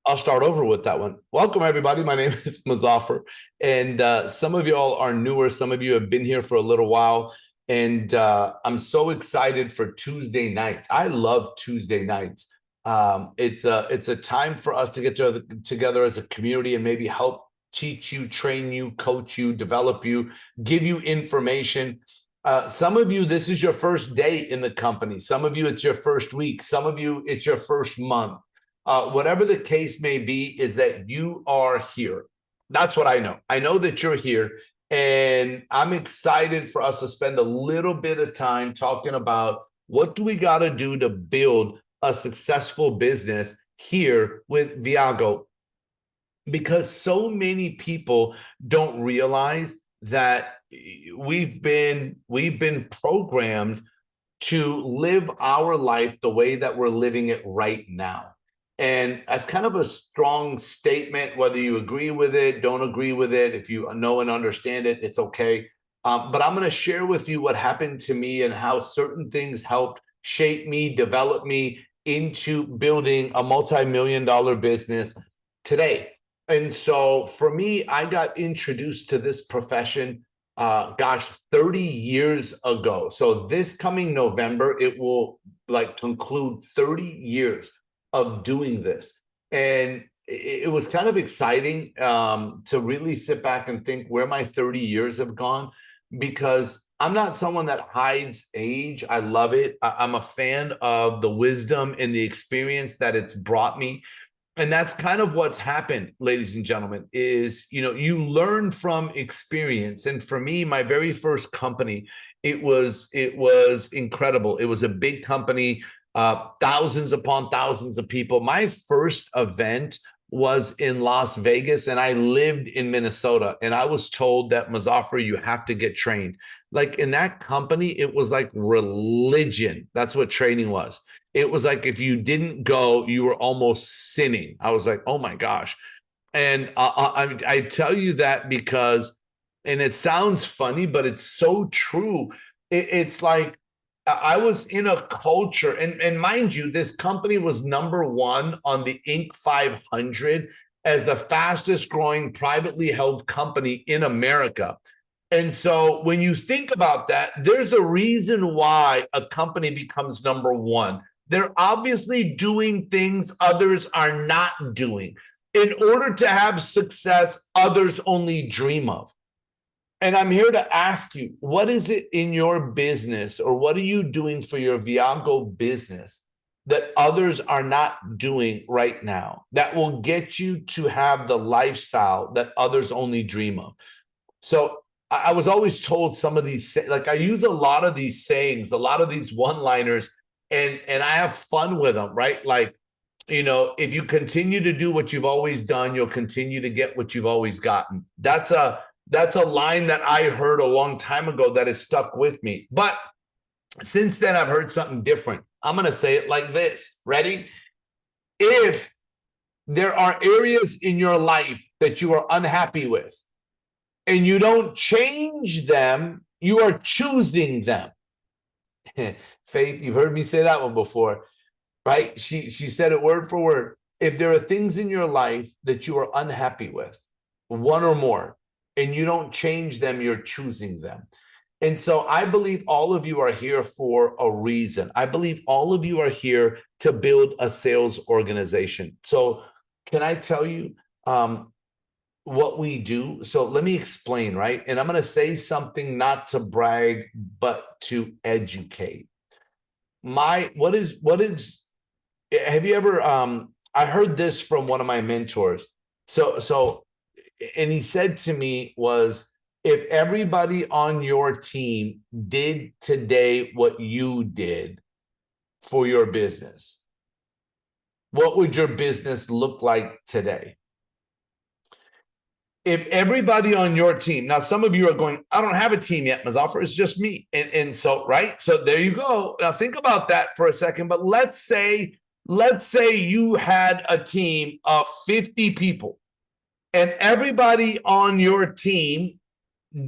I'll start over with that one. Welcome, everybody. My name is Muzaffar, and some of you all are newer. Some of you have been here for a little while, and I'm so excited for Tuesday nights. I love Tuesday nights. It's a time for us to get together as a community and maybe help teach you, train you, coach you, develop you, give you information. Some of you, this is your first day in the company. Some of you, it's your first week. Some of you, it's your first month. Whatever the case may be, is that you are here. That's what I know. I know that you're here, and I'm excited for us to spend a little bit of time talking about what do we got to do to build a successful business here with Viago, because so many people don't realize that we've been programmed to live our life the way that we're living it right now. And that's kind of a strong statement, whether you agree with it, don't agree with it. If you know and understand it, it's okay. But I'm going to share with you what happened to me and how certain things helped shape me, develop me into building a multi-million-dollar business today. And so for me, I got introduced to this profession, 30 years ago. So this coming November, it will conclude 30 years of doing this. And it was kind of exciting to really sit back and think where my 30 years have gone, because I'm not someone that hides age. I love it. I'm a fan of the wisdom and the experience that it's brought me. And that's kind of what's happened, ladies and gentlemen, is, you learn from experience. And for me, my very first company, it was incredible. It was a big company, thousands upon thousands of people. My first event was in Las Vegas, and I lived in Minnesota. And I was told that, Muzaffar, you have to get trained. Like in that company, it was like religion. That's what training was. It was like if you didn't go, you were almost sinning. I was like, oh my gosh. And I tell you that because, and it sounds funny, but it's so true. It's like I was in a culture, and mind you, this company was #1 on the Inc. 500 as the fastest growing privately held company in America. And so when you think about that, there's a reason why a company becomes #1. They're obviously doing things others are not doing in order to have success others only dream of. And I'm here to ask you, what is it in your business, or what are you doing for your Viago business that others are not doing right now that will get you to have the lifestyle that others only dream of? So I was always told some of these, like I use a lot of these sayings, a lot of these one-liners, and I have fun with them, right? Like, if you continue to do what you've always done, you'll continue to get what you've always gotten. That's a line that I heard a long time ago that has stuck with me. But since then, I've heard something different. I'm going to say it like this. Ready? If there are areas in your life that you are unhappy with and you don't change them, you are choosing them. Faith, you've heard me say that one before, right? She said it word for word. If there are things in your life that you are unhappy with, one or more, and you don't change them, you're choosing them. And so I believe all of you are here for a reason. I believe all of you are here to build a sales organization. So can I tell you what we do? So let me explain, right? And I'm going to say something not to brag, but to educate. Have you ever, I heard this from one of my mentors. And he said to me was, if everybody on your team did today what you did for your business, what would your business look like today? If everybody on your team, now some of you are going, I don't have a team yet, Muzaffar, it's just me. And so, right? So there you go. Now think about that for a second. But let's say you had a team of 50 people, and everybody on your team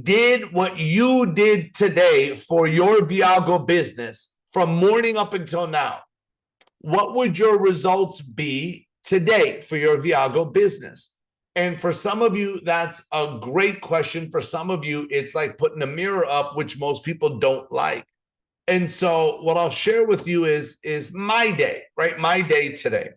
did what you did today for your Viago business from morning up until now. What would your results be today for your Viago business? And for some of you, that's a great question. For some of you, it's like putting a mirror up, which most people don't like. And so what I'll share with you is my day, right? My day today.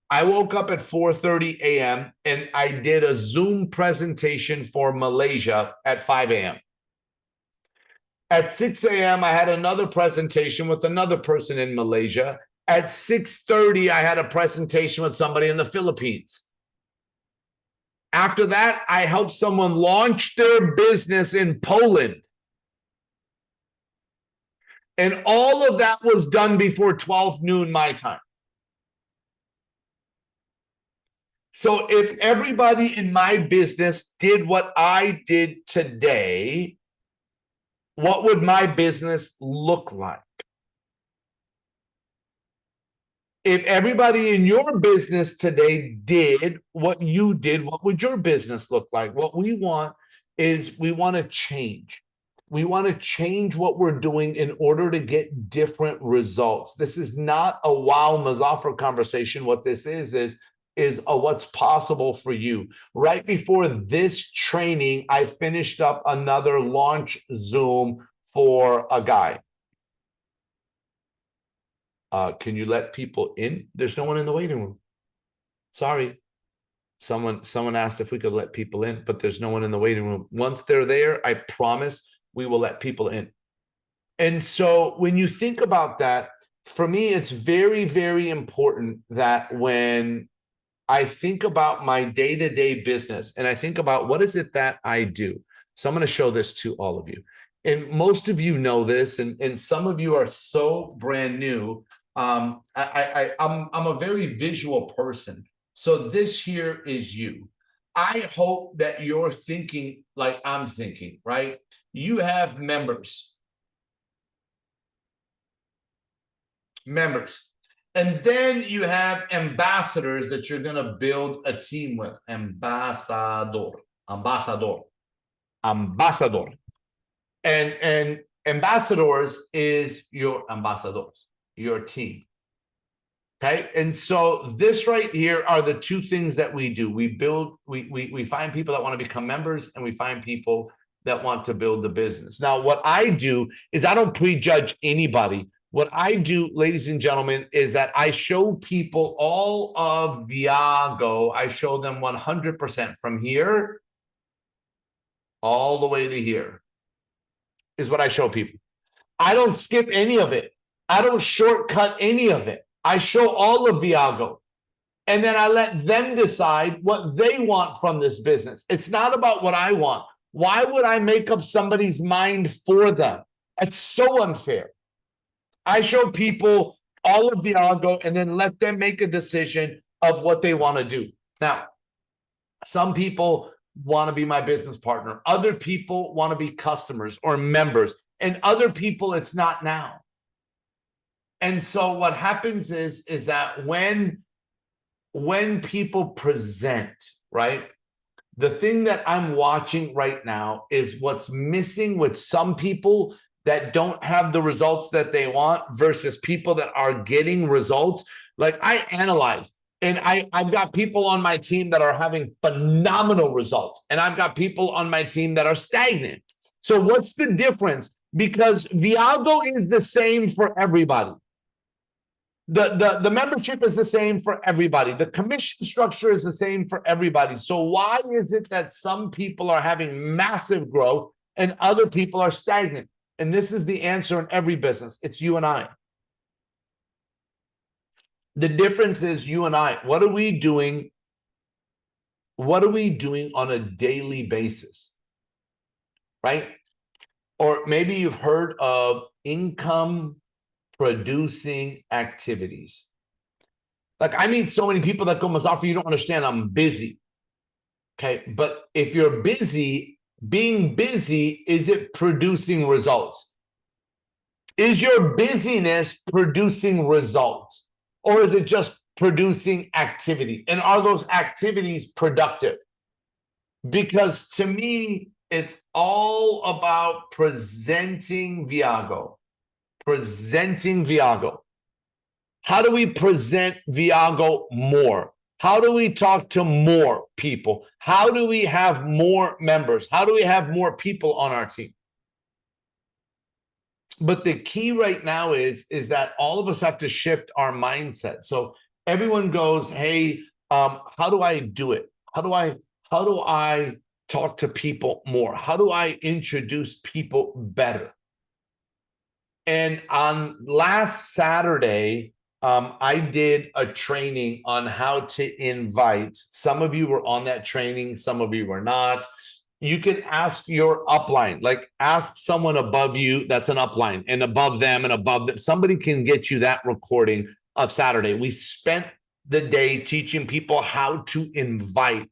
I woke up at 4:30 a.m. and I did a Zoom presentation for Malaysia at 5 a.m. At 6 a.m., I had another presentation with another person in Malaysia. At 6:30, I had a presentation with somebody in the Philippines. After that, I helped someone launch their business in Poland. And all of that was done before 12 noon my time. So if everybody in my business did what I did today, what would my business look like? If everybody in your business today did what you did, what would your business look like? What we want is we want to change. We want to change what we're doing in order to get different results. This is not a wow Muzaffar conversation. What this is a what's possible for you. Right before this training, I finished up another launch Zoom for a guy. Can you let people in? There's no one in the waiting room. Sorry. Someone asked if we could let people in, but there's no one in the waiting room. Once they're there, I promise we will let people in. And so when you think about that, for me, it's very, very important that when I think about my day-to-day business and I think about what is it that I do. So I'm going to show this to all of you. And most of you know this, and some of you are so brand new. I'm a very visual person. So this here is you. I hope that you're thinking like I'm thinking, right? You have members. And then you have ambassadors that you're going to build a team with. Ambassador. And ambassadors is your ambassadors, your team. Okay. And so this right here are the two things that we do. We find people that want to become members, and we find people that want to build the business. Now, what I do is I don't prejudge anybody. What I do, ladies and gentlemen, is that I show people all of Viago. I show them 100% from here all the way to here is what I show people. I don't skip any of it. I don't shortcut any of it. I show all of Viago. And then I let them decide what they want from this business. It's not about what I want. Why would I make up somebody's mind for them? It's so unfair. I show people all of Viago and then let them make a decision of what they want to do. Now, some people want to be my business partner. Other people want to be customers or members. And other people, it's not now. And so what happens is that when people present, right? The thing that I'm watching right now is what's missing with some people that don't have the results that they want versus people that are getting results. Like I analyze, and I've got people on my team that are having phenomenal results, and I've got people on my team that are stagnant. So what's the difference? Because Viago is the same for everybody. The membership is the same for everybody. The commission structure is the same for everybody. So why is it that some people are having massive growth and other people are stagnant? And this is the answer in every business. It's you and I. The difference is you and I. What are we doing? What are we doing on a daily basis? Right? Or maybe you've heard of income producing activities. Like I meet so many people that go, Muzaffar, you don't understand, I'm busy. Okay, but if you're busy, being busy, is it producing results? Is your busyness producing results? Or is it just producing activity? And are those activities productive? Because to me, it's all about presenting Viago. Presenting Viago. How do we present Viago more? How do we talk to more people? How do we have more members? How do we have more people on our team? But the key right now is that all of us have to shift our mindset. So everyone goes, hey, how do I do it? How do I talk to people more? How do I introduce people better? And on last Saturday, I did a training on how to invite. Some of you were on that training, some of you were not. You can ask your upline, like ask someone above you that's an upline, and above them and above them. Somebody can get you that recording of Saturday. We spent the day teaching people how to invite,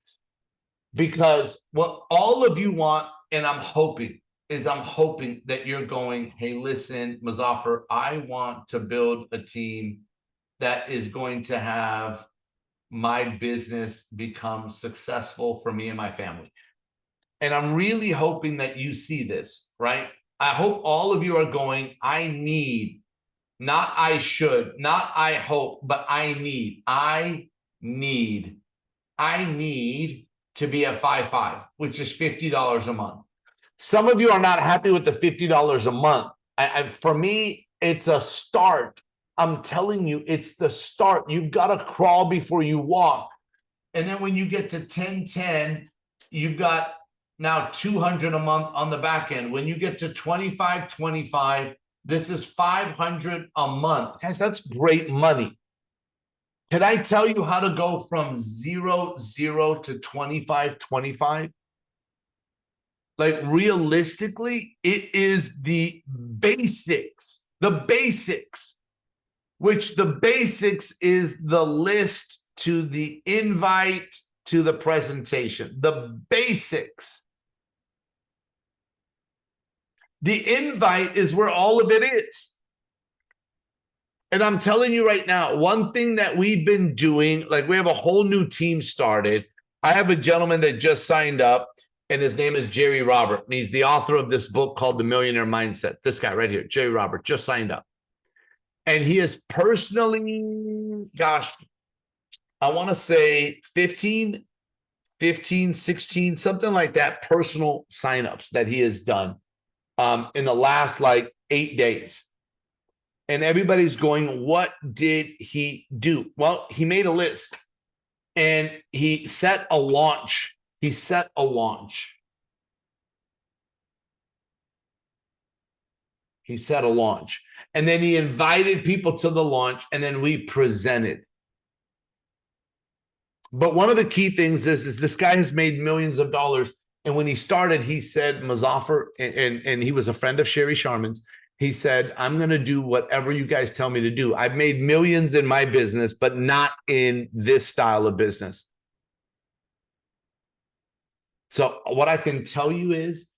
because what all of you want, and I'm hoping that you're going, hey, listen, Muzaffar, I want to build a team that is going to have my business become successful for me and my family. And I'm really hoping that you see this, right? I hope all of you are going, I need, not I should, not I hope, but I need to be at 5.5, which is $50 a month. Some of you are not happy with the $50 a month. For me, it's a start. I'm telling you, it's the start. You've got to crawl before you walk. And then when you get to 1010, you've got now 200 a month on the back end. When you get to 2525, this is 500 a month. Guys, that's great money. Can I tell you how to go from 0 to 25? Like realistically, it is the basics, which the basics is the list to the invite to the presentation, the basics. The invite is where all of it is. And I'm telling you right now, one thing that we've been doing, like we have a whole new team started. I have a gentleman that just signed up, and his name is Jerry Robert. And he's the author of this book called The Millionaire Mindset. This guy right here, Jerry Robert, just signed up. And he is personally, gosh, I want to say 15, 16, something like that, personal signups that he has done in the last like 8 days. And everybody's going, what did he do? Well, he made a list and he set a launch. He set a launch. And then he invited people to the launch, and then we presented. But one of the key things is this guy has made millions of dollars. And when he started, he said, Muzaffar, and he was a friend of Sherry Sharman's. He said, I'm going to do whatever you guys tell me to do. I've made millions in my business, but not in this style of business. So what I can tell you is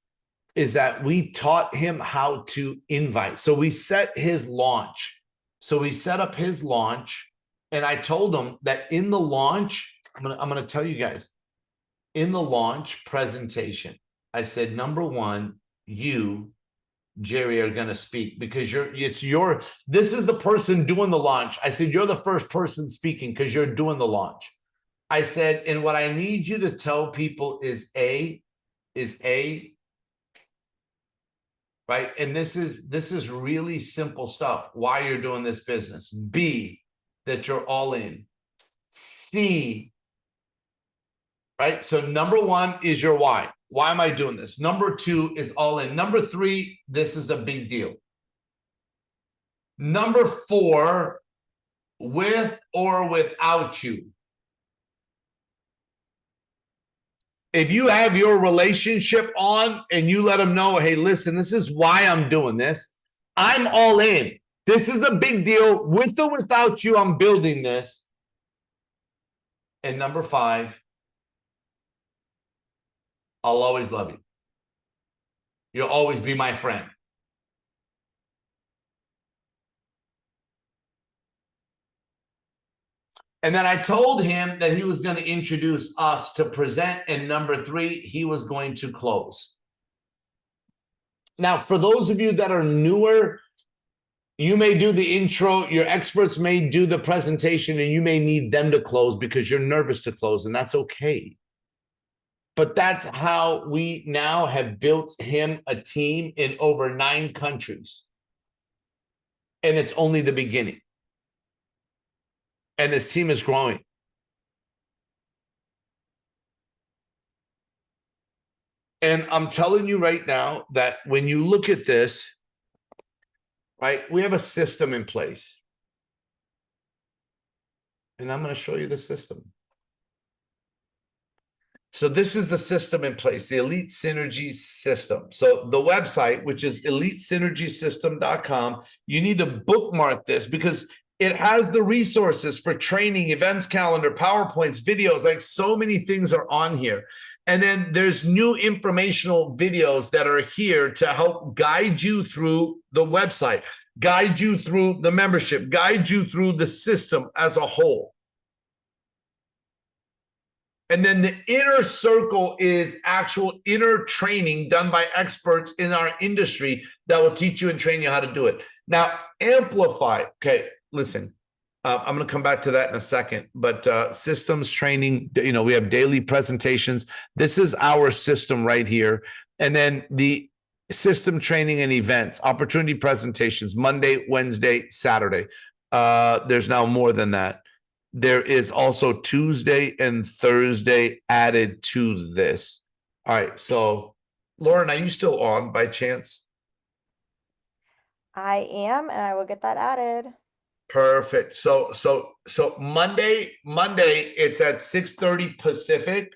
that we taught him how to invite. So we set his launch. So we set up his launch, and I told him that in the launch, I'm gonna tell you guys, in the launch presentation, I said, number one, you, Jerry, are going to speak because this is the person doing the launch. I said, you're the first person speaking because you're doing the launch. I said, and what I need you to tell people is A, right? And this is really simple stuff. Why you're doing this business. B, that you're all in. C, right? So number one is your why. Why am I doing this? Number two is all in. Number three, this is a big deal. Number four, with or without you. If you have your relationship on and you let them know, hey, listen, this is why I'm doing this. I'm all in. This is a big deal. With or without you, I'm building this. And number five, I'll always love you. You'll always be my friend. And then I told him that he was going to introduce us to present. And number three, he was going to close. Now, for those of you that are newer, You may do the intro, your experts may do the presentation, and you may need them to close because you're nervous to close, and that's okay. But that's how we now have built him a team in over 9 countries. And it's only the beginning. And this team is growing. And I'm telling you right now that when you look at this, right, we have a system in place. And I'm going to show you the system. So this is the system in place, the Elite Synergy System. So the website, which is elitesynergysystem.com, you need to bookmark this because it has the resources for training, events calendar, PowerPoints, videos, like so many things are on here. And then there's new informational videos that are here to help guide you through the website, guide you through the membership, guide you through the system as a whole. And then the inner circle is actual inner training done by experts in our industry that will teach you and train you how to do it. Now, Amplify. Okay, listen, I'm going to come back to that in a second, but systems training, you know, we have daily presentations. This is our system right here. And then the system training and events, opportunity presentations, Monday, Wednesday, Saturday. There's now more than that. There is also Tuesday and Thursday added to this. All right. So, Lauren, are you still on by chance? I am, and I will get that added. Perfect. So Monday, it's at 6:30 Pacific,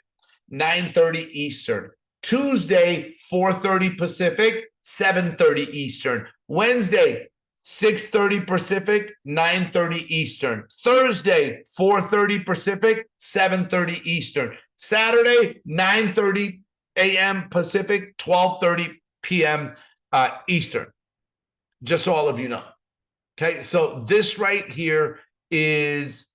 9:30 Eastern. Tuesday, 4:30 Pacific, 7:30 Eastern. Wednesday, 6:30 Pacific, 9:30 Eastern. Thursday, 4:30 Pacific, 7:30 Eastern. Saturday, 9:30 a.m. Pacific, 12:30 p.m. Eastern. Just so all of you know. Okay, so this right here is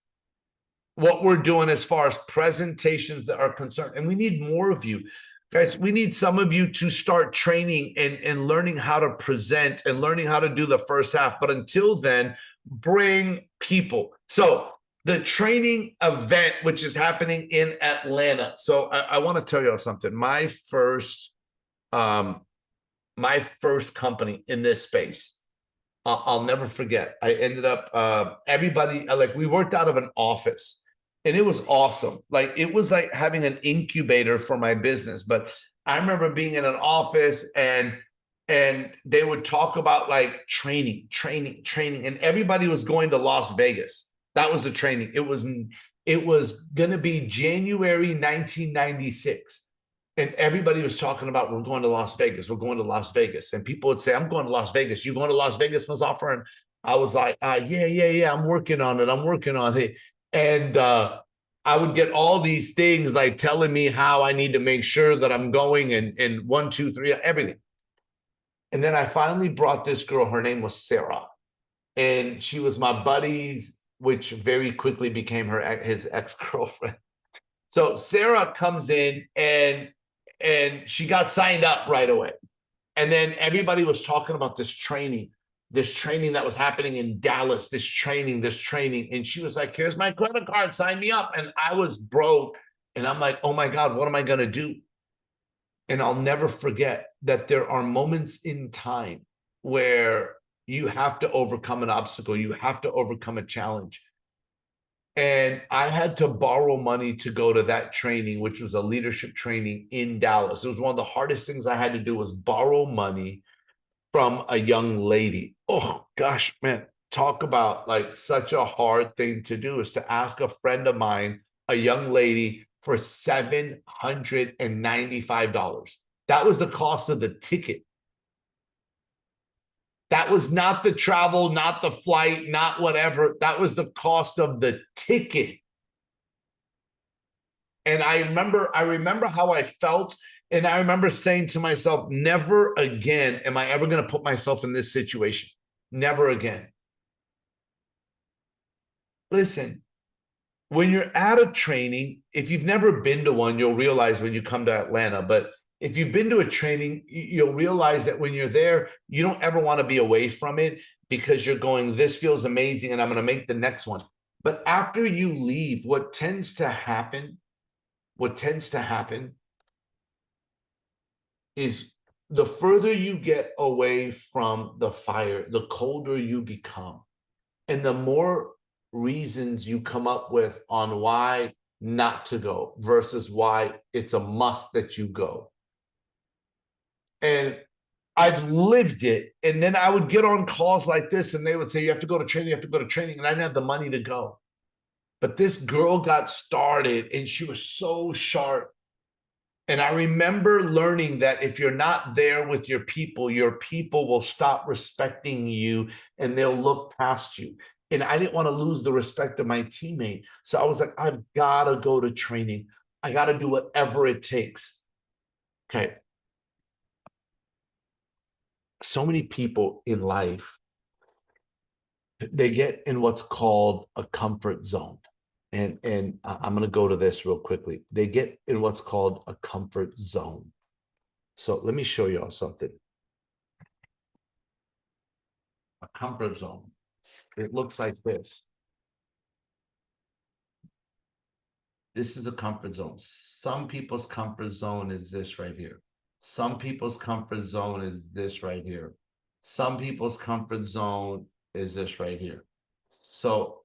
what we're doing as far as presentations that are concerned. And we need more of you. Guys, we need some of you to start training and learning how to present and learning how to do the first half. But until then, bring people. So the training event, which is happening in Atlanta. So I want to tell you something. My first company in this space, I'll never forget. I ended up, everybody, like we worked out of an office and it was awesome. Like it was like having an incubator for my business. But I remember being in an office and they would talk about like training. And everybody was going to Las Vegas. That was the training. It was going to be January 1996. And everybody was talking about, we're going to Las Vegas. We're going to Las Vegas. And people would say, I'm going to Las Vegas. You going to Las Vegas, Muzaffar? And I was like, yeah. I'm working on it. And I would get all these things like telling me how I need to make sure that I'm going and 1, 2, 3, everything. And then I finally brought this girl. Her name was Sarah. And she was my buddy's, which very quickly became his ex-girlfriend. So Sarah comes in and she got signed up right away. And then everybody was talking about this training that was happening in Dallas, this training. And she was like, here's my credit card, sign me up. And I was broke. And I'm like, oh my God, what am I going to do? And I'll never forget that there are moments in time where you have to overcome an obstacle. You have to overcome a challenge. And I had to borrow money to go to that training, which was a leadership training in Dallas. It was one of the hardest things I had to do was borrow money from a young lady. Oh, gosh, man, talk about like such a hard thing to do is to ask a friend of mine, a young lady, for $795. That was the cost of the ticket. That was not the travel, not the flight, not whatever. That was the cost of the ticket. And I remember how I felt. And I remember saying to myself, never again am I ever going to put myself in this situation. Never again. Listen, when you're at a training, if you've never been to one, you'll realize when you come to Atlanta, but if you've been to a training, you'll realize that when you're there, you don't ever want to be away from it because you're going, this feels amazing and I'm going to make the next one. But after you leave, what tends to happen is the further you get away from the fire, the colder you become. And the more reasons you come up with on why not to go versus why it's a must that you go. And I've lived it. And then I would get on calls like this and they would say, you have to go to training, you have to go to training. And I didn't have the money to go. But this girl got started and she was so sharp. And I remember learning that if you're not there with your people will stop respecting you and they'll look past you. And I didn't want to lose the respect of my teammate. So I was like, I've got to go to training. I got to do whatever it takes. Okay. So many people in life, they get in what's called a comfort zone. And I'm going to go to this real quickly. They get in what's called a comfort zone. So let me show y'all something. A comfort zone. It looks like this. This is a comfort zone. Some people's comfort zone is this right here. Some people's comfort zone is this right here. Some people's comfort zone is this right here. So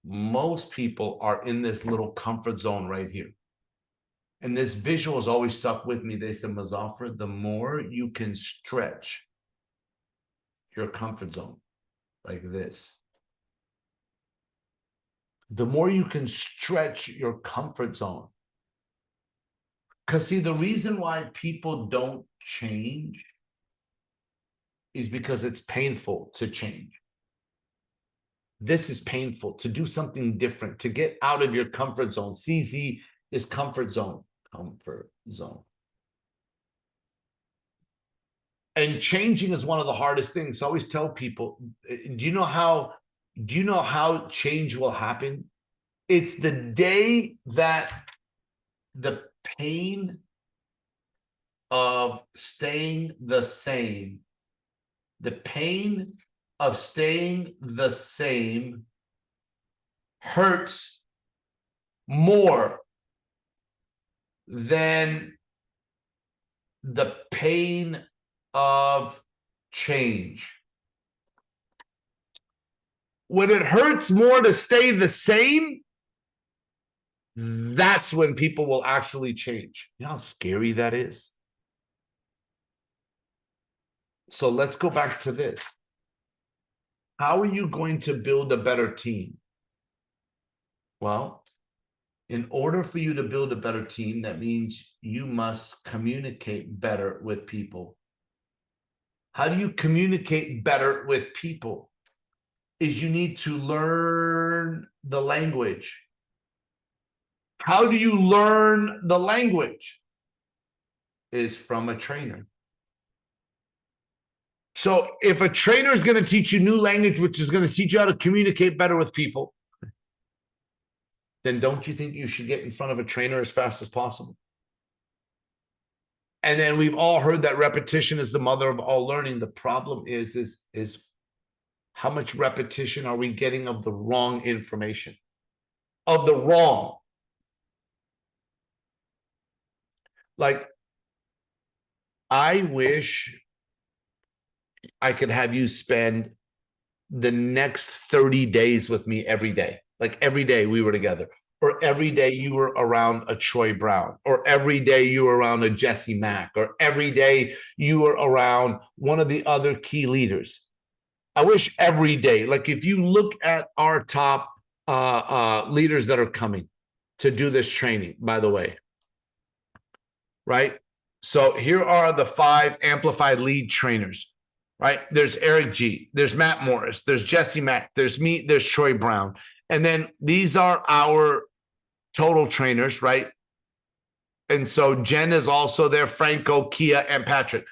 most people are in this little comfort zone right here. And this visual has always stuck with me. They said, Muzaffar, the more you can stretch your comfort zone like this, the more you can stretch your comfort zone. Because see, the reason why people don't change is because it's painful to change. This is painful, to do something different, to get out of your comfort zone. CZ is comfort zone, comfort zone. And changing is one of the hardest things. I always tell people, do you know how change will happen? It's the day that the pain of staying the same, hurts more than the pain of change. When it hurts more to stay the same, that's when people will actually change. You know how scary that is? So let's go back to this. How are you going to build a better team? Well, in order for you to build a better team, that means you must communicate better with people. How do you communicate better with people? Is you need to learn the language. How do you learn the language? Is from a trainer. So if a trainer is going to teach you new language, which is going to teach you how to communicate better with people, then don't you think you should get in front of a trainer as fast as possible? And then we've all heard that repetition is the mother of all learning. The problem is how much repetition are we getting of the wrong information? Of the wrong. Like, I wish I could have you spend the next 30 days with me every day. Like every day we were together, or every day you were around a Troy Brown, or every day you were around a Jesse Mack, or every day you were around one of the other key leaders. I wish every day, like if you look at our top leaders that are coming to do this training, by the way, right? So here are the 5 amplified lead trainers, right? There's Eric G, there's Matt Morris, there's Jesse Mack, there's me, there's Troy Brown. And then these are our total trainers, right? And so Jen is also there, Franco, Kia, and Patrick.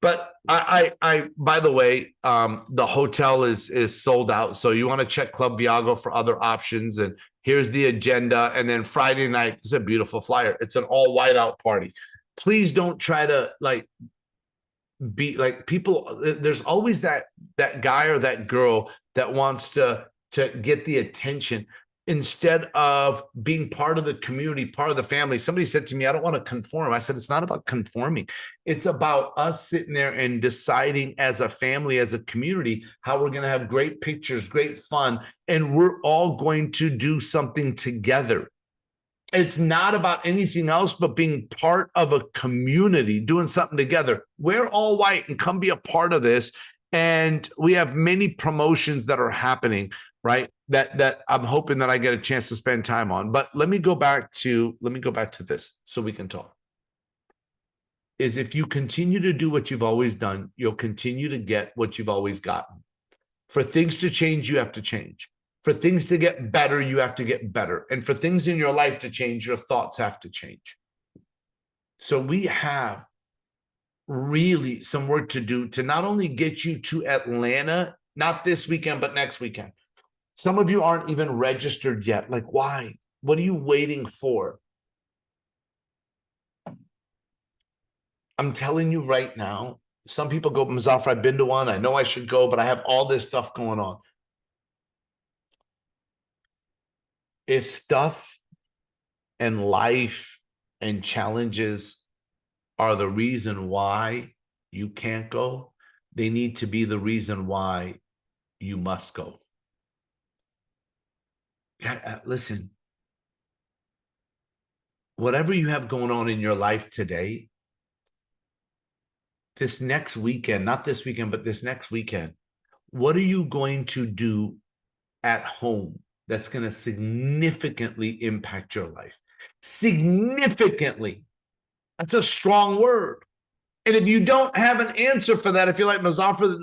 But I by the way, the hotel is sold out. So you want to check Club Viago for other options. And here's the agenda. And then Friday night is a beautiful flyer. It's an all white out party. Please don't try to like be like people. There's always that guy or that girl that wants to get the attention instead of being part of the community, part of the family. Somebody said to me, I don't want to conform. I said, it's not about conforming. It's about us sitting there and deciding as a family, as a community, how we're going to have great pictures, great fun, and we're all going to do something together. It's not about anything else but being part of a community, doing something together. Wear all white and come be a part of this. And we have many promotions that are happening, right? That I'm hoping that I get a chance to spend time on. But let me go back to this so we can talk. Is if you continue to do what you've always done, you'll continue to get what you've always gotten. For things to change, you have to change. For things to get better, you have to get better. And for things in your life to change, your thoughts have to change. So we have really some work to do to not only get you to Atlanta, not this weekend, but next weekend. Some of you aren't even registered yet. Like, why? What are you waiting for? I'm telling you right now, some people go, Muzaffar, I've been to one. I know I should go, but I have all this stuff going on. If stuff and life and challenges are the reason why you can't go, they need to be the reason why you must go. Listen, whatever you have going on in your life today, this next weekend, not this weekend, but this next weekend, what are you going to do at home that's going to significantly impact your life? Significantly. That's a strong word. And if you don't have an answer for that, if you're like, Muzaffar,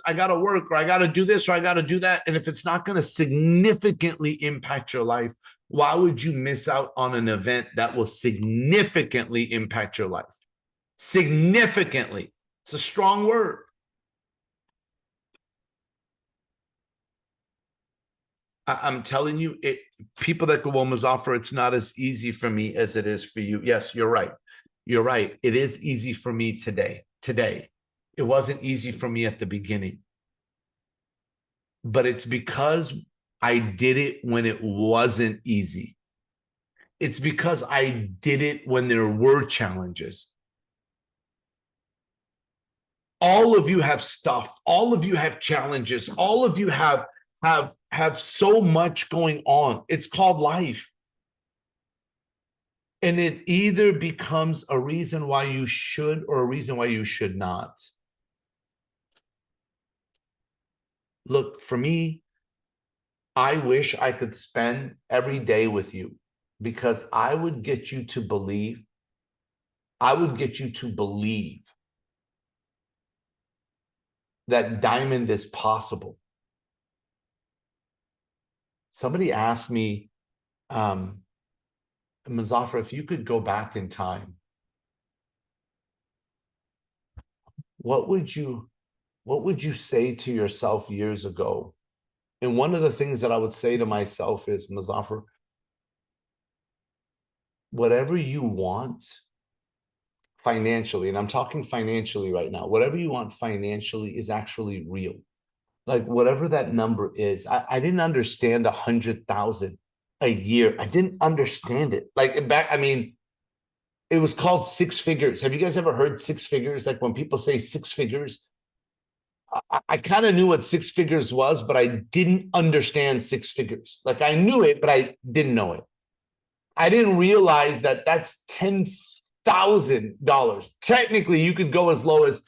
I got to work, or I got to do this, or I got to do that, and if it's not going to significantly impact your life, why would you miss out on an event that will significantly impact your life? Significantly. It's a strong word. I'm telling you, people that go, well, Muzaffar, it's not as easy for me as it is for you. Yes, you're right. You're right. It is easy for me today. It wasn't easy for me at the beginning. But it's because I did it when it wasn't easy. It's because I did it when there were challenges. All of you have stuff. All of you have challenges. All of you have so much going on. It's called life. And it either becomes a reason why you should or a reason why you should not. Look, for me, I wish I could spend every day with you, because I would get you to believe. I would get you to believe that diamond is possible. Somebody asked me, Muzaffar, if you could go back in time, what would you say to yourself years ago? And one of the things that I would say to myself is, Muzaffar, whatever you want financially, and I'm talking financially right now, whatever you want financially is actually real. Like whatever that number is, I didn't understand 100,000 a year. I didn't understand it. Like back, I mean, it was called six figures. Have you guys ever heard six figures? Like when people say six figures, I kind of knew what six figures was, but I didn't understand six figures. Like I knew it, but I didn't know it. I didn't realize that that's $10,000. Technically, you could go as low as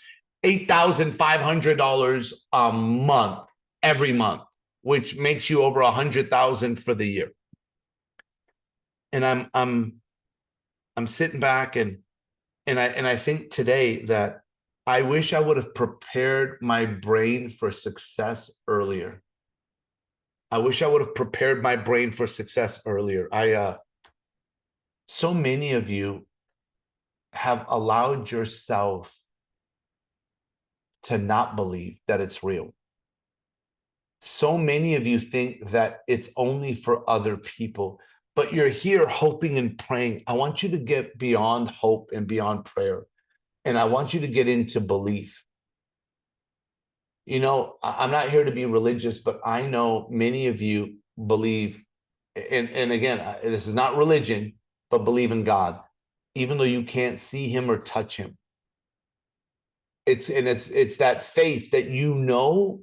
$8,500 a month, every month, which makes you over 100,000 for the year. And I'm sitting back and I think today that I wish I would have prepared my brain for success earlier. I wish I would have prepared my brain for success earlier. So many of you have allowed yourself to not believe that it's real. So many of you think that it's only for other people, but you're here hoping and praying. I want you to get beyond hope and beyond prayer. And I want you to get into belief. You know, I'm not here to be religious, but I know many of you believe, and again, this is not religion, but believe in God, even though you can't see him or touch him. It's that faith that you know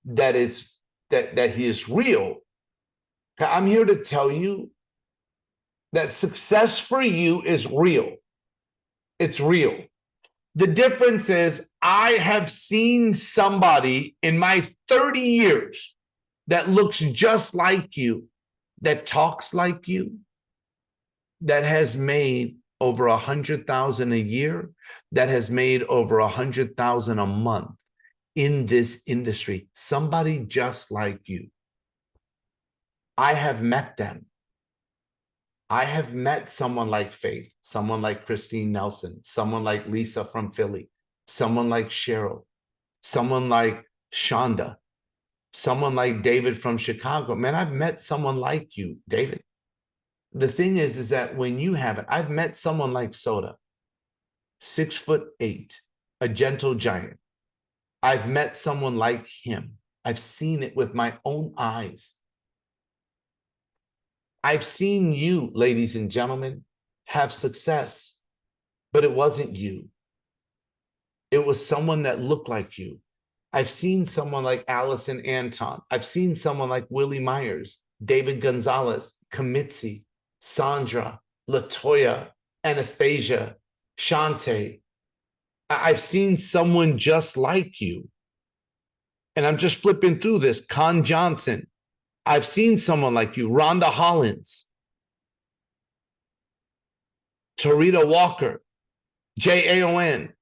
that he is real. I'm here to tell you that success for you is real. It's real. The difference is I have seen somebody in my 30 years that looks just like you, that talks like you, that has made over 100,000 a year, that has made over 100,000 a month in this industry. Somebody just like you. I have met them. I have met someone like Faith, someone like Christine Nelson, someone like Lisa from Philly, someone like Cheryl, someone like Shonda, someone like David from Chicago. Man, I've met someone like you, David. The thing is that when you have it, I've met someone like Soda, 6'8", a gentle giant. I've met someone like him. I've seen it with my own eyes. I've seen you, ladies and gentlemen, have success, but it wasn't you. It was someone that looked like you. I've seen someone like Allison Anton. I've seen someone like Willie Myers, David Gonzalez, Kamitzi, Sandra, Latoya, Anastasia, Shante. I've seen someone just like you. And I'm just flipping through this. Con Johnson. I've seen someone like you. Rhonda Hollins. Tarita Walker. JAON.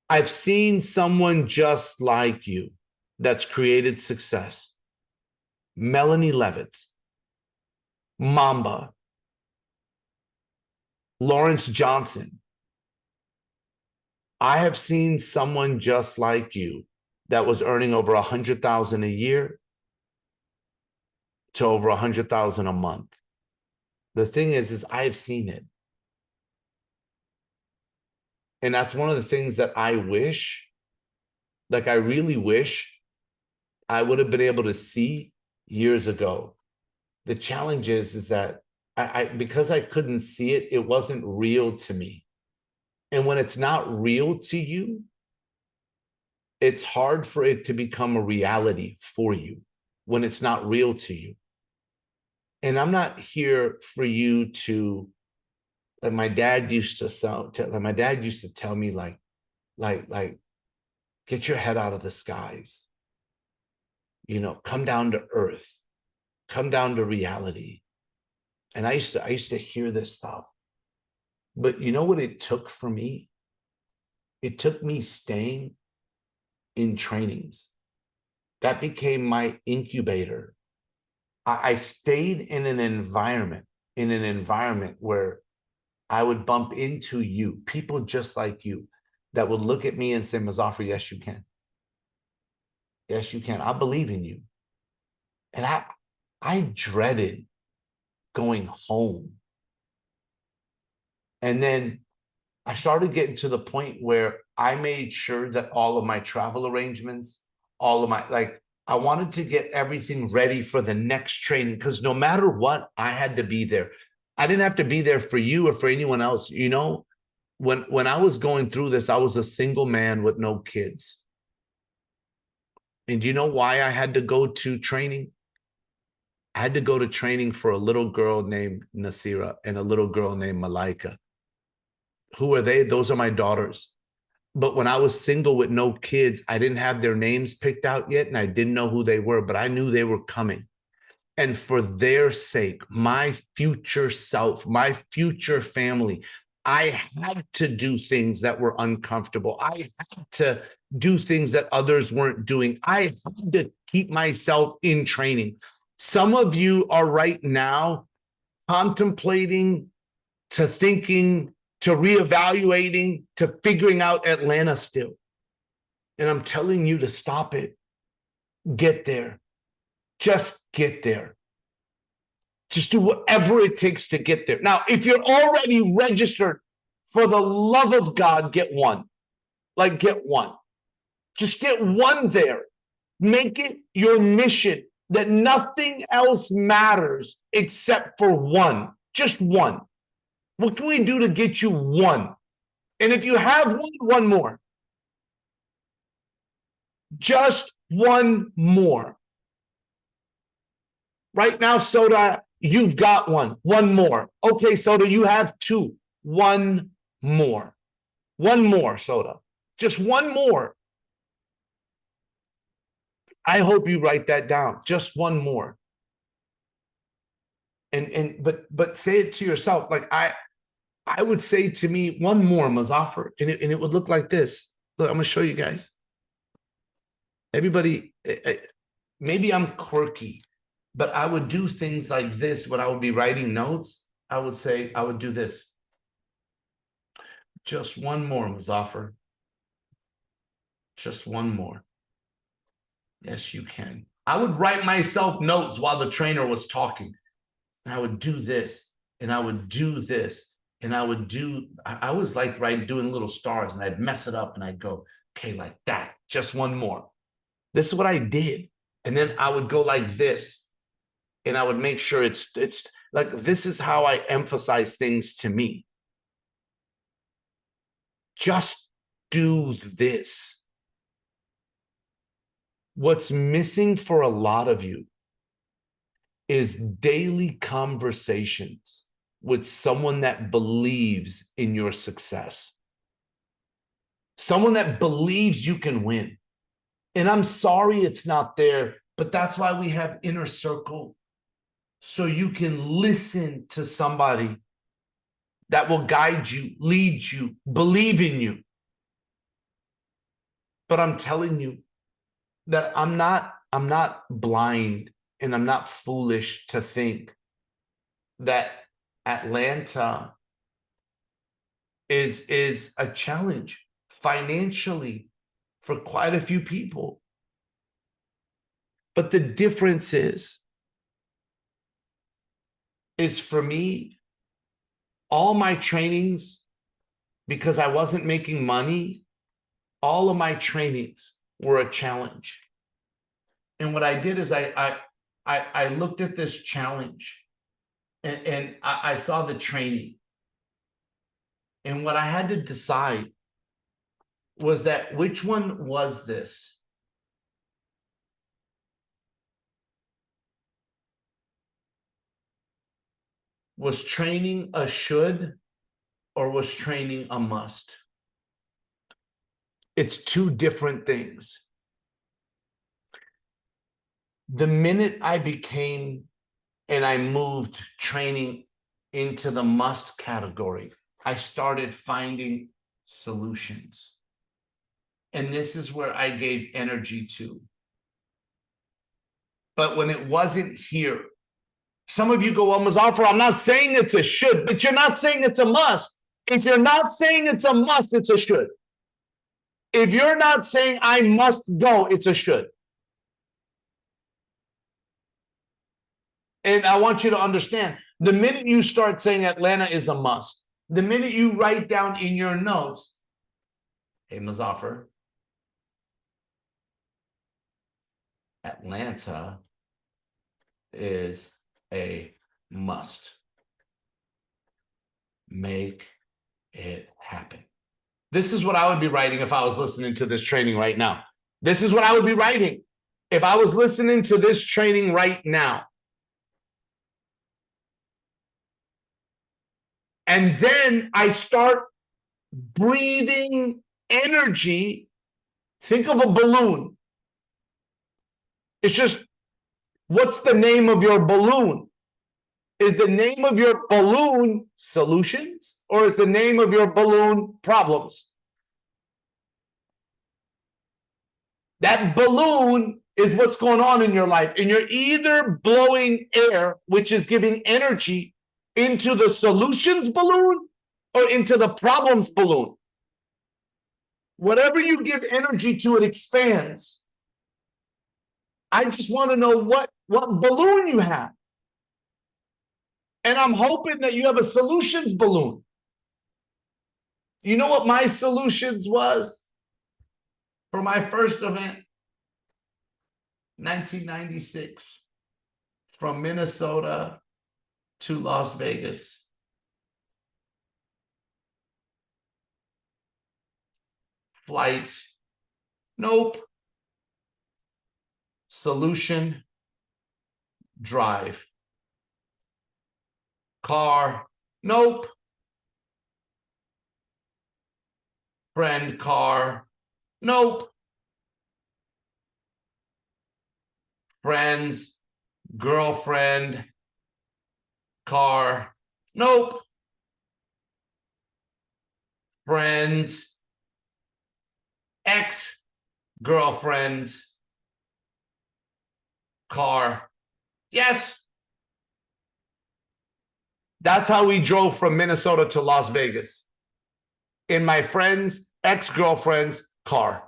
I've seen someone just like you that's created success. Melanie Levitt. Mamba. Lawrence Johnson. I have seen someone just like you that was earning over 100,000 a year to over 100,000 a month. The thing is I've seen it. And that's one of the things that I wish, like I really wish I would have been able to see years ago. The challenge is that because I couldn't see it, it wasn't real to me. And when it's not real to you, it's hard for it to become a reality for you when it's not real to you. And I'm not here for you to, like my dad used to tell me, like, get your head out of the skies. You know, come down to earth, come down to reality. And I used to hear this stuff. But you know what it took for me? It took me staying in trainings. That became my incubator. I stayed in an environment where I would bump into you, people just like you, that would look at me and say, Muzaffar, yes, you can. Yes, you can. I believe in you. And I dreaded going home. And then I started getting to the point where I made sure that all of my travel arrangements, all of my, like, I wanted to get everything ready for the next training, because no matter what, I had to be there. I didn't have to be there for you or for anyone else. You know, when I was going through this, I was a single man with no kids. And do you know why I had to go to training? I had to go to training for a little girl named Nasira and a little girl named Malaika. Who are they? Those are my daughters. But when I was single with no kids, I didn't have their names picked out yet, and I didn't know who they were, but I knew they were coming. And for their sake, my future self, my future family, I had to do things that were uncomfortable. I had to do things that others weren't doing. I had to keep myself in training. Some of you are right now contemplating, to thinking, to reevaluating, to figuring out Atlanta still. And I'm telling you to stop it. Get there. Just get there. Just do whatever it takes to get there. Now, if you're already registered For the love of God, get one. Like, get one. Just get one there. Make it your mission that nothing else matters except for one. Just one. What can we do to get you one? And if you have one more. Just one more. Right now, Soda, you've got one. One more. Okay, Soda, you have two. One more. One more, Soda. Just one more. I hope you write that down. Just one more. But say it to yourself. Like I would say to me, one more, Muzaffar, and it would look like this. Look, I'm gonna show you guys. Everybody, maybe I'm quirky, but I would do things like this when I would be writing notes. I would say, I would do this. Just one more, Muzaffar. Just one more. Yes, you can. I would write myself notes while the trainer was talking. And I would do this, and I would do this, and I would do, I was like doing little stars, and I'd mess it up, and I'd go, okay, like that, just one more. This is what I did. And then I would go like this, and I would make sure it's like, this is how I emphasize things to me. Just do this. What's missing for a lot of you is daily conversations with someone that believes in your success. Someone that believes you can win. And I'm sorry it's not there, but that's why we have Inner Circle. So you can listen to somebody that will guide you, lead you, believe in you. But I'm telling you that I'm not blind and I'm not foolish to think that Atlanta is a challenge financially for quite a few people. But the difference is for me, all my trainings, because I wasn't making money, all of my trainings were a challenge. And what I did is I looked at this challenge and I saw the training. And what I had to decide was that which one was this? Was training a should or was training a must? It's two different things. The minute I became and I moved training into the must category, I started finding solutions. And this is where I gave energy to. But when it wasn't here, some of you go, well, Muzaffar, I'm not saying it's a should, but you're not saying it's a must. If you're not saying it's a must, it's a should. If you're not saying I must go, it's a should. And I want you to understand, the minute you start saying Atlanta is a must, the minute you write down in your notes, hey, Muzaffar, Atlanta is a must. Make it happen. This is what I would be writing if I was listening to this training right now. This is what I would be writing if I was listening to this training right now. And then I start breathing energy. Think of a balloon. It's just, what's the name of your balloon? Is the name of your balloon solutions, or is the name of your balloon problems? That balloon is what's going on in your life. And you're either blowing air, which is giving energy, into the solutions balloon or into the problems balloon. Whatever you give energy to, it expands. I just want to know what balloon you have. And I'm hoping that you have a solutions balloon. You know what my solutions was for my first event? 1996, from Minnesota to Las Vegas. Flight, nope. Solution, drive. Car, nope. Friend, car, nope. Friends, girlfriend, car, nope. Friends, ex-girlfriend, car, yes. That's how we drove from Minnesota to Las Vegas. In my friend's ex-girlfriend's car.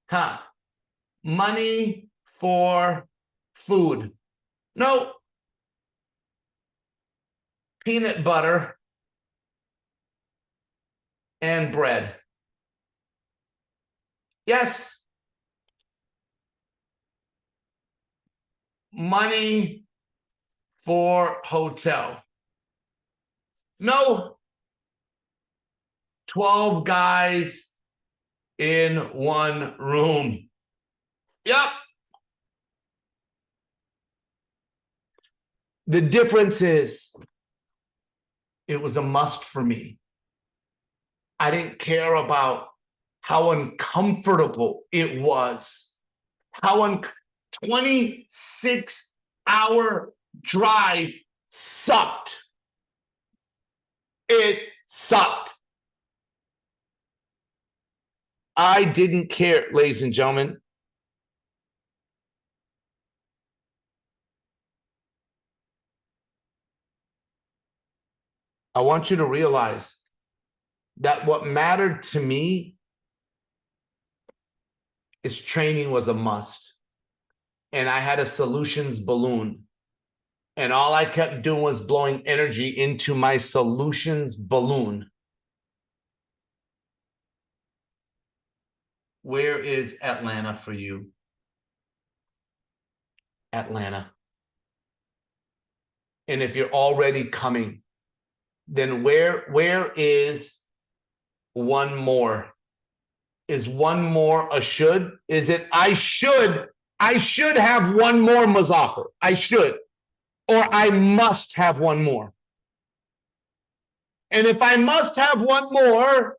Huh. Money for food. No. Peanut butter and bread. Yes. Money for hotel. No. 12 guys in one room. Yep. The difference is it was a must for me. I didn't care about how uncomfortable it was. 26-hour drive sucked. It sucked. I didn't care, ladies and gentlemen. I want you to realize that what mattered to me is training was a must. And I had a solutions balloon. And all I kept doing was blowing energy into my solutions balloon. Where is Atlanta for you? Atlanta. And if you're already coming, then where is one more? Is one more a should? Is it I should have one more, Muzaffar. I should. Or I must have one more. And if I must have one more,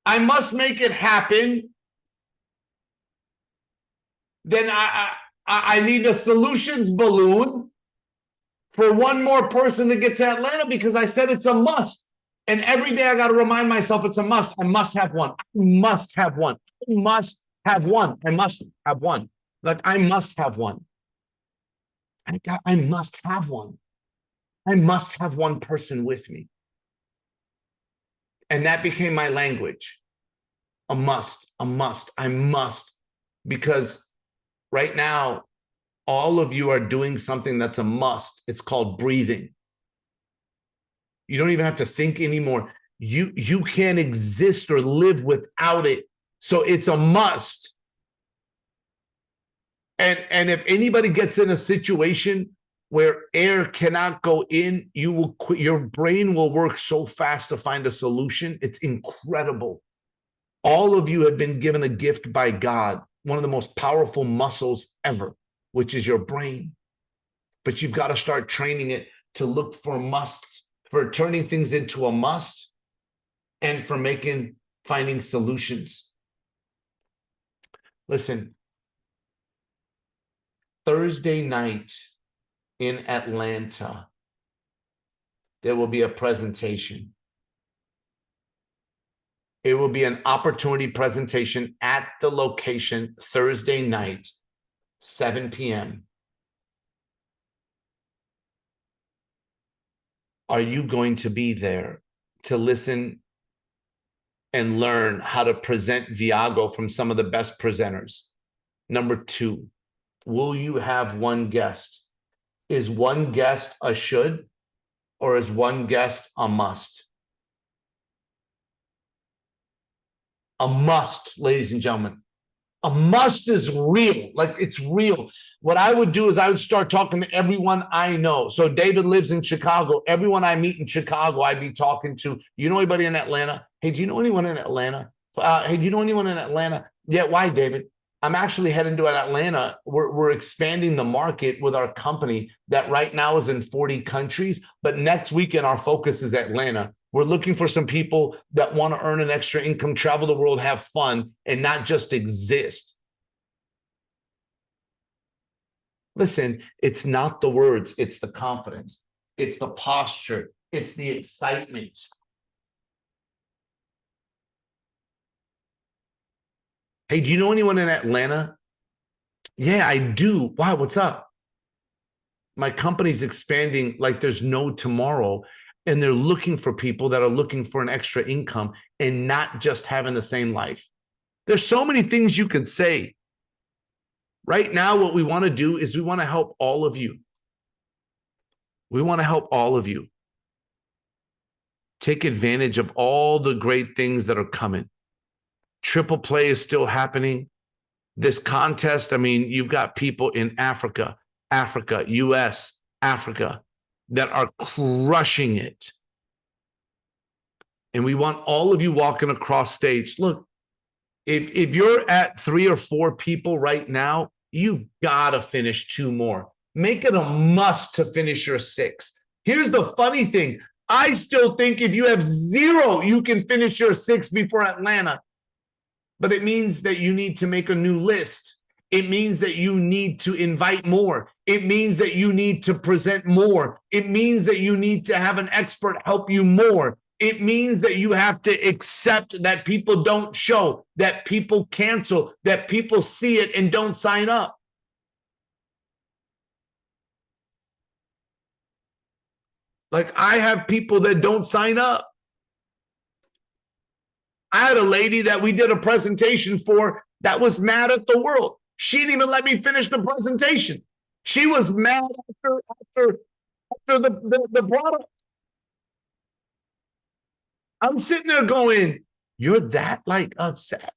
I must make it happen. Then I need a solutions balloon for one more person to get to Atlanta because I said it's a must. And every day I got to remind myself it's a must. I must have one. I must have one. I must have one. I must have one. Like I must have one. I must have one. I must have one person with me. And that became my language. A must, I must. Because right now, all of you are doing something that's a must. It's called breathing. You don't even have to think anymore. You can't exist or live without it. So it's a must. And if anybody gets in a situation where air cannot go in, your brain will work so fast to find a solution. It's incredible. All of you have been given a gift by God, one of the most powerful muscles ever, which is your brain. But you've got to start training it to look for musts, for turning things into a must, and for finding solutions. Listen, Thursday night in Atlanta, there will be a presentation. It will be an opportunity presentation at the location Thursday night, 7 p.m. Are you going to be there to listen and learn how to present Viago from some of the best presenters? Number 2, will you have one guest? Is one guest a should? Or is one guest a must? A must, ladies and gentlemen. A must is real, like it's real. What I would do is I would start talking to everyone I know. So David lives in Chicago. Everyone I meet in Chicago, I'd be talking to. You know anybody in Atlanta? Hey, do you know anyone in Atlanta? Hey, do you know anyone in Atlanta? Yeah, why, David? I'm actually heading to Atlanta. We're expanding the market with our company that right now is in 40 countries, but next weekend our focus is Atlanta. We're looking for some people that want to earn an extra income, travel the world, have fun, and not just exist. Listen, it's not the words, it's the confidence, it's the posture, it's the excitement. Hey, do you know anyone in Atlanta? Yeah, I do. Wow, what's up? My company's expanding like there's no tomorrow. And they're looking for people that are looking for an extra income and not just having the same life. There's so many things you could say. Right now, what we want to do is we want to help all of you. We want to help all of you take advantage of all the great things that are coming. Triple play is still happening. This contest, I mean, you've got people in Africa, US, Africa that are crushing it. And we want all of you walking across stage. Look, if you're at 3 or 4 people right now, you've got to finish 2 more. Make it a must to finish your 6. Here's the funny thing. I still think if you have 0, you can finish your 6 before Atlanta. But it means that you need to make a new list. It means that you need to invite more. It means that you need to present more. It means that you need to have an expert help you more. It means that you have to accept that people don't show, that people cancel, that people see it and don't sign up. Like I have people that don't sign up. I had a lady that we did a presentation for that was mad at the world. She didn't even let me finish the presentation. She was mad after the product. I'm sitting there going, you're that like upset?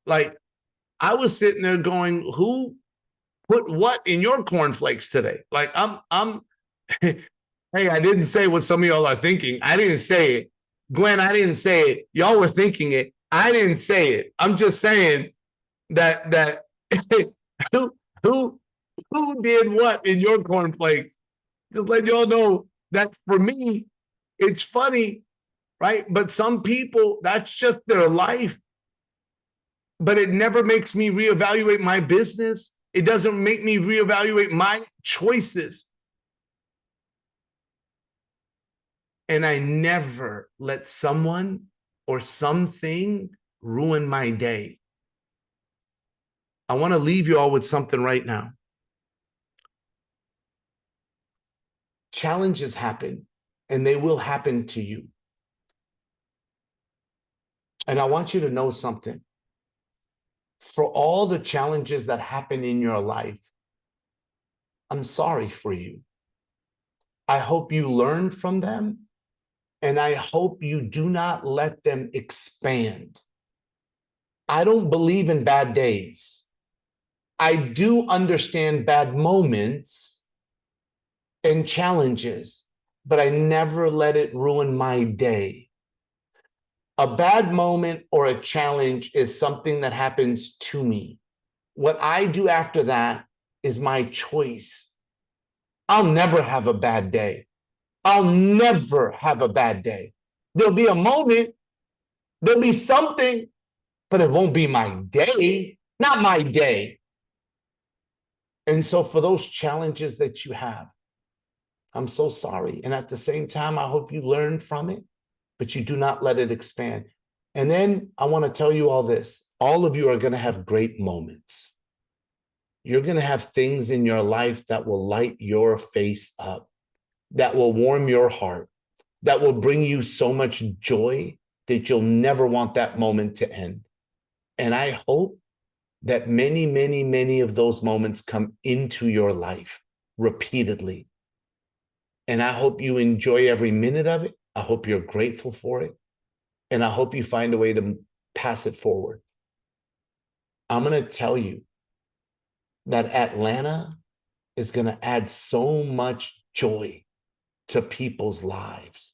Like I was sitting there going, who put what in your cornflakes today? Like I'm hey, I didn't say what some of y'all are thinking. I didn't say it. Gwen, I didn't say it. Y'all were thinking it. I didn't say it. I'm just saying that who did what in your cornflakes? Just let y'all know that for me, it's funny, right? But some people, that's just their life. But it never makes me reevaluate my business. It doesn't make me reevaluate my choices. And I never let someone or something ruin my day. I want to leave you all with something right now. Challenges happen, and they will happen to you. And I want you to know something. For all the challenges that happen in your life, I'm sorry for you. I hope you learn from them, and I hope you do not let them expand. I don't believe in bad days. I do understand bad moments and challenges, but I never let it ruin my day. A bad moment or a challenge is something that happens to me. What I do after that is my choice. I'll never have a bad day. I'll never have a bad day. There'll be a moment, there'll be something, but it won't be my day, not my day. And so for those challenges that you have, I'm so sorry. And at the same time, I hope you learn from it, but you do not let it expand. And then I want to tell you all this. All of you are going to have great moments. You're going to have things in your life that will light your face up, that will warm your heart, that will bring you so much joy that you'll never want that moment to end. And I hope that many, many, many of those moments come into your life repeatedly. And I hope you enjoy every minute of it. I hope you're grateful for it. And I hope you find a way to pass it forward. I'm going to tell you that Atlanta is going to add so much joy to people's lives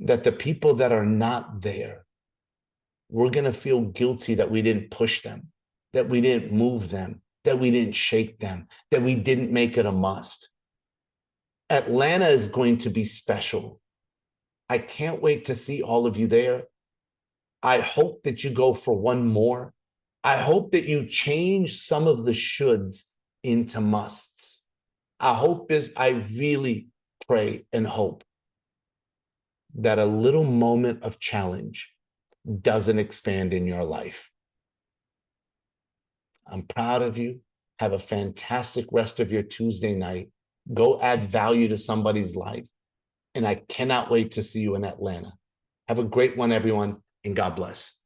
that the people that are not there, we're going to feel guilty that we didn't push them, that we didn't move them, that we didn't shake them, that we didn't make it a must. Atlanta is going to be special. I can't wait to see all of you there. I hope that you go for one more. I hope that you change some of the shoulds into musts. I really pray and hope that a little moment of challenge doesn't expand in your life. I'm proud of you. Have a fantastic rest of your Tuesday night. Go add value to somebody's life. And I cannot wait to see you in Atlanta. Have a great one, everyone, and God bless.